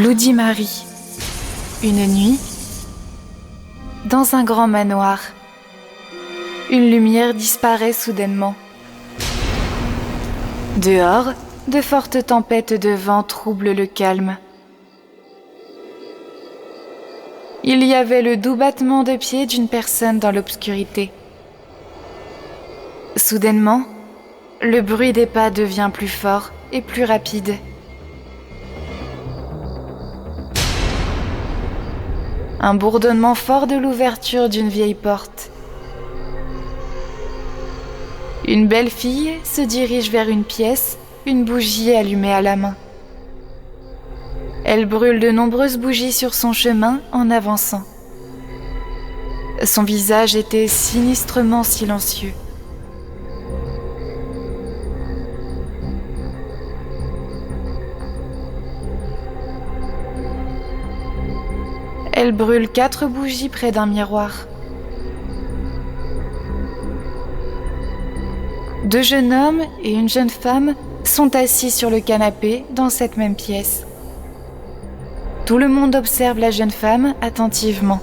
Bloody Mary. Une nuit, dans un grand manoir, une lumière disparaît soudainement. Dehors, de fortes tempêtes de vent troublent le calme. Il y avait le doux battement de pied d'une personne dans l'obscurité. Soudainement, le bruit des pas devient plus fort et plus rapide. Un bourdonnement fort de l'ouverture d'une vieille porte. Une belle fille se dirige vers une pièce, une bougie allumée à la main. Elle brûle de nombreuses bougies sur son chemin en avançant. Son visage était sinistrement silencieux. Elle brûle 4 bougies près d'un miroir. 2 jeunes hommes et une jeune femme sont assis sur le canapé dans cette même pièce. Tout le monde observe la jeune femme attentivement.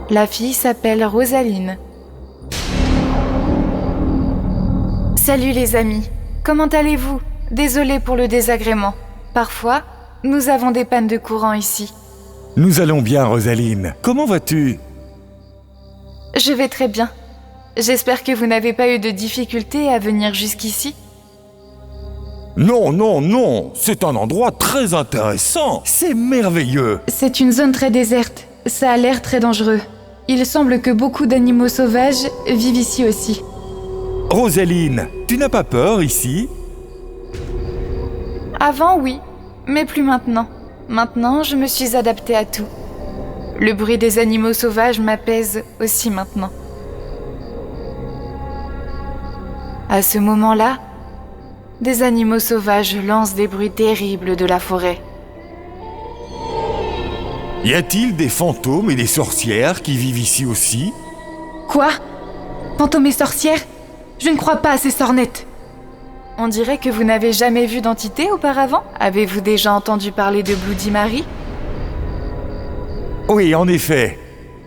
La fille s'appelle Rosaline. Salut les amis, comment allez-vous? Désolée pour le désagrément. Parfois, nous avons des pannes de courant ici. Nous allons bien, Rosaline. Comment vas-tu? Je vais très bien. J'espère que vous n'avez pas eu de difficultés à venir jusqu'ici. Non, c'est un endroit très intéressant. C'est merveilleux. C'est une zone très déserte. Ça a l'air très dangereux. Il semble que beaucoup d'animaux sauvages vivent ici aussi. Rosaline, tu n'as pas peur ici? Avant, oui, mais plus maintenant. Maintenant, je me suis adaptée à tout. Le bruit des animaux sauvages m'apaise aussi maintenant. À ce moment-là, des animaux sauvages lancent des bruits terribles de la forêt. Y a-t-il des fantômes et des sorcières qui vivent ici aussi? Quoi? Fantômes et sorcières? Je ne crois pas à ces sornettes. On dirait que vous n'avez jamais vu d'entité auparavant? Avez-vous déjà entendu parler de Bloody Mary? Oui, en effet.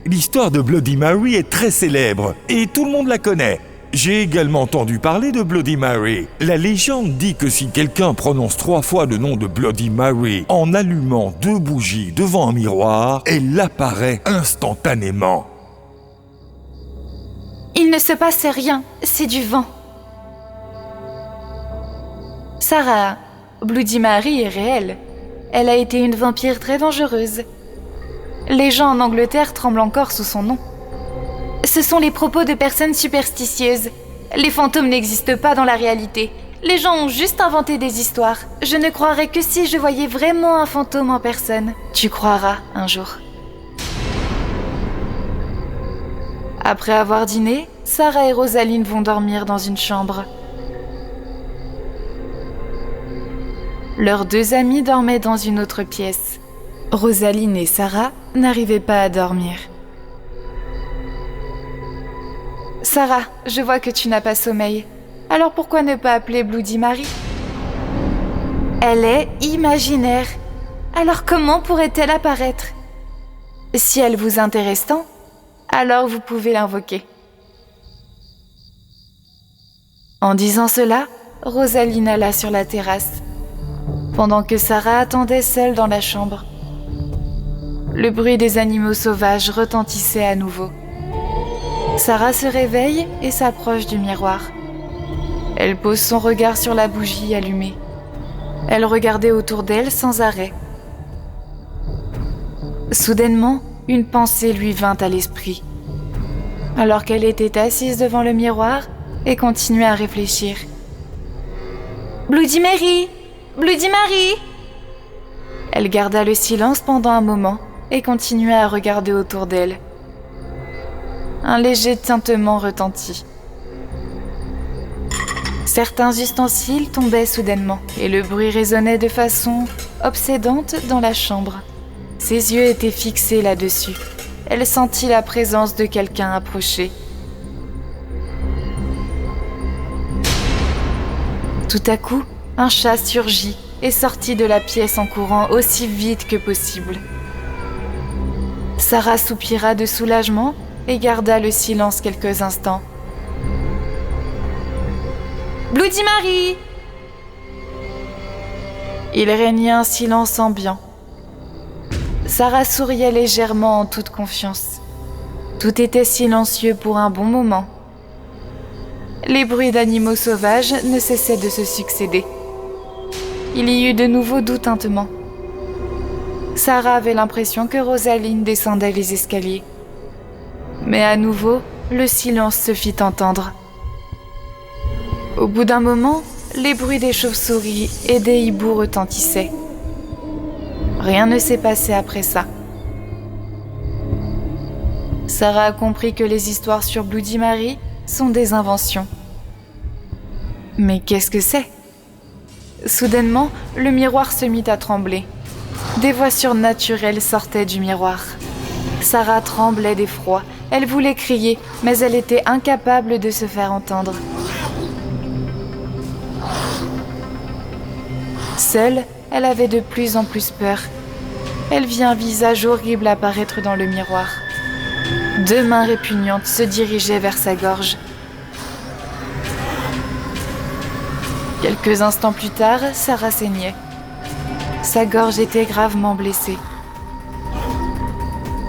L'histoire de Bloody Mary est très célèbre et tout le monde la connaît. J'ai également entendu parler de Bloody Mary. La légende dit que si quelqu'un prononce 3 fois le nom de Bloody Mary en allumant 2 bougies devant un miroir, elle apparaît instantanément. Il ne se passe rien, c'est du vent. Sarah, Bloody Mary est réelle. Elle a été une vampire très dangereuse. Les gens en Angleterre tremblent encore sous son nom. Ce sont les propos de personnes superstitieuses. Les fantômes n'existent pas dans la réalité. Les gens ont juste inventé des histoires. Je ne croirais que si je voyais vraiment un fantôme en personne. Tu croiras un jour. Après avoir dîné, Sarah et Rosaline vont dormir dans une chambre. Leurs 2 amis dormaient dans une autre pièce. Rosaline et Sarah n'arrivaient pas à dormir. Sarah, je vois que tu n'as pas sommeil. Alors pourquoi ne pas appeler Bloody Mary? Elle est imaginaire. Alors comment pourrait-elle apparaître? Si elle vous intéresse tant, alors vous pouvez l'invoquer. En disant cela, Rosaline alla sur la terrasse, pendant que Sarah attendait seule dans la chambre. Le bruit des animaux sauvages retentissait à nouveau. Sarah se réveille et s'approche du miroir. Elle pose son regard sur la bougie allumée. Elle regardait autour d'elle sans arrêt. Soudainement, une pensée lui vint à l'esprit, alors qu'elle était assise devant le miroir et continuait à réfléchir. « Bloody Mary! Bloody Mary !» Elle garda le silence pendant un moment et continua à regarder autour d'elle. Un léger tintement retentit. Certains ustensiles tombaient soudainement et le bruit résonnait de façon obsédante dans la chambre. Ses yeux étaient fixés là-dessus. Elle sentit la présence de quelqu'un approcher. Tout à coup, un chat surgit et sortit de la pièce en courant aussi vite que possible. Sarah soupira de soulagement et garda le silence quelques instants. « Bloody Mary !» Il régnait un silence ambiant. Sarah souriait légèrement en toute confiance. Tout était silencieux pour un bon moment. Les bruits d'animaux sauvages ne cessaient de se succéder. Il y eut de nouveaux doux tintements. Sarah avait l'impression que Rosaline descendait les escaliers. Mais à nouveau, le silence se fit entendre. Au bout d'un moment, les bruits des chauves-souris et des hiboux retentissaient. Rien ne s'est passé après ça. Sarah a compris que les histoires sur Bloody Mary sont des inventions. Mais qu'est-ce que c'est ? Soudainement, le miroir se mit à trembler. Des voix surnaturelles sortaient du miroir. Sarah tremblait d'effroi. Elle voulait crier, mais elle était incapable de se faire entendre. Seule, elle avait de plus en plus peur. Elle vit un visage horrible apparaître dans le miroir. 2 mains répugnantes se dirigeaient vers sa gorge. Quelques instants plus tard, Sarah saignait. Sa gorge était gravement blessée.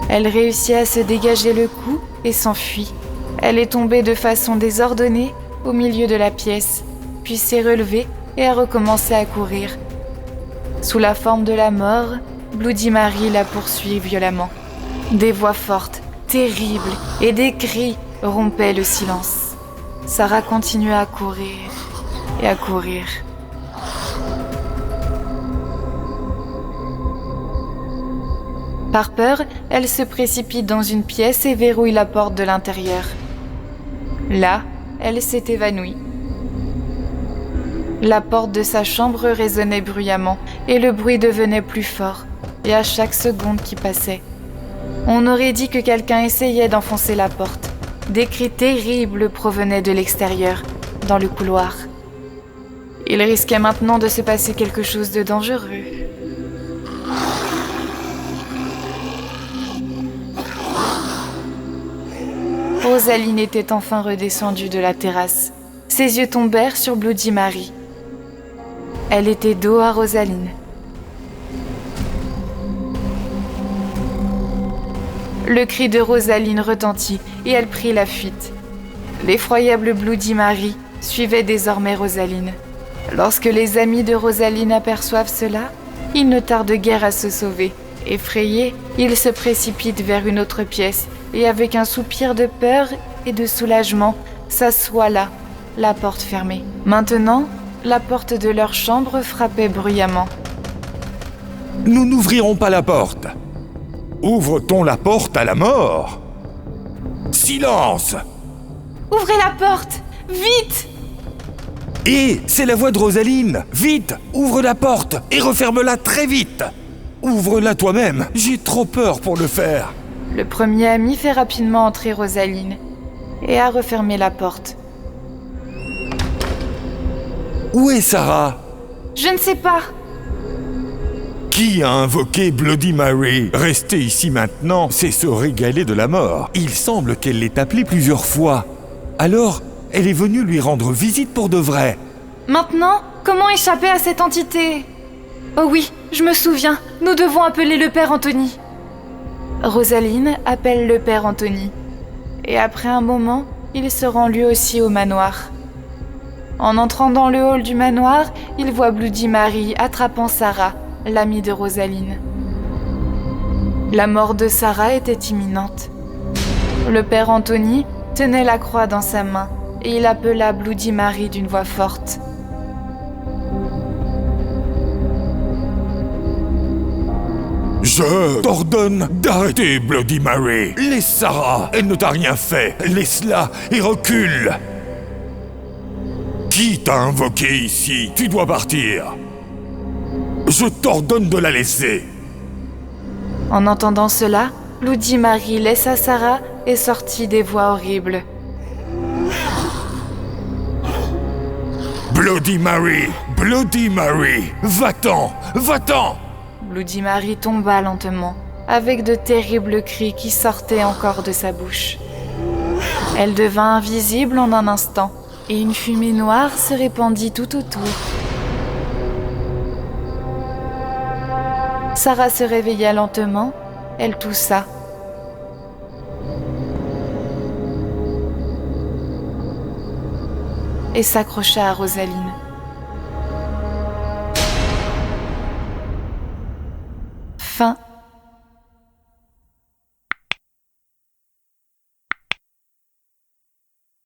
Elle réussit à se dégager le cou et s'enfuit. Elle est tombée de façon désordonnée au milieu de la pièce, puis s'est relevée et a recommencé à courir. Sous la forme de la mort, Bloody Mary la poursuit violemment. Des voix fortes, terribles et des cris rompaient le silence. Sarah continuait à courir et à courir. Par peur, elle se précipite dans une pièce et verrouille la porte de l'intérieur. Là, elle s'est évanouie. La porte de sa chambre résonnait bruyamment et le bruit devenait plus fort, et à chaque seconde qui passait. On aurait dit que quelqu'un essayait d'enfoncer la porte. Des cris terribles provenaient de l'extérieur, dans le couloir. Il risquait maintenant de se passer quelque chose de dangereux. Rosaline était enfin redescendue de la terrasse. Ses yeux tombèrent sur Bloody Mary. Elle était dos à Rosaline. Le cri de Rosaline retentit et elle prit la fuite. L'effroyable Bloody Mary suivait désormais Rosaline. Lorsque les amis de Rosaline aperçoivent cela, ils ne tardent guère à se sauver. Effrayés, ils se précipitent vers une autre pièce et avec un soupir de peur et de soulagement, s'assoient là, la porte fermée. Maintenant, la porte de leur chambre frappait bruyamment. « Nous n'ouvrirons pas la porte. Ouvre-t-on la porte à la mort ? Silence ! Ouvrez la porte ! Vite !» Et c'est la voix de Rosaline. Vite, ouvre la porte et referme-la très vite. Ouvre-la toi-même, j'ai trop peur pour le faire. Le premier ami fait rapidement entrer Rosaline et a refermé la porte. Où est Sarah ? Je ne sais pas. Qui a invoqué Bloody Mary ? Rester ici maintenant, c'est se régaler de la mort. Il semble qu'elle l'ait appelée plusieurs fois. Alors, elle est venue lui rendre visite pour de vrai. Maintenant, comment échapper à cette entité ? Oh oui, je me souviens, nous devons appeler le père Anthony. Rosaline appelle le père Anthony. Et après un moment, il se rend lui aussi au manoir. En entrant dans le hall du manoir, il voit Bloody Mary attrapant Sarah, l'amie de Rosaline. La mort de Sarah était imminente. Le père Anthony tenait la croix dans sa main et il appela Bloody Mary d'une voix forte. Je t'ordonne d'arrêter Bloody Mary. Laisse Sarah, elle ne t'a rien fait. Laisse-la et recule. Qui t'a invoqué ici ? Tu dois partir. Je t'ordonne de la laisser. En entendant cela, Bloody Mary laissa Sarah et sortit des voix horribles. Bloody Mary! Bloody Mary! Va-t'en! Va-t'en! Bloody Mary tomba lentement, avec de terribles cris qui sortaient encore de sa bouche. Elle devint invisible en un instant, et une fumée noire se répandit tout autour. Sarah se réveilla lentement, elle toussa. Et s'accrocha à Rosaline. Fin.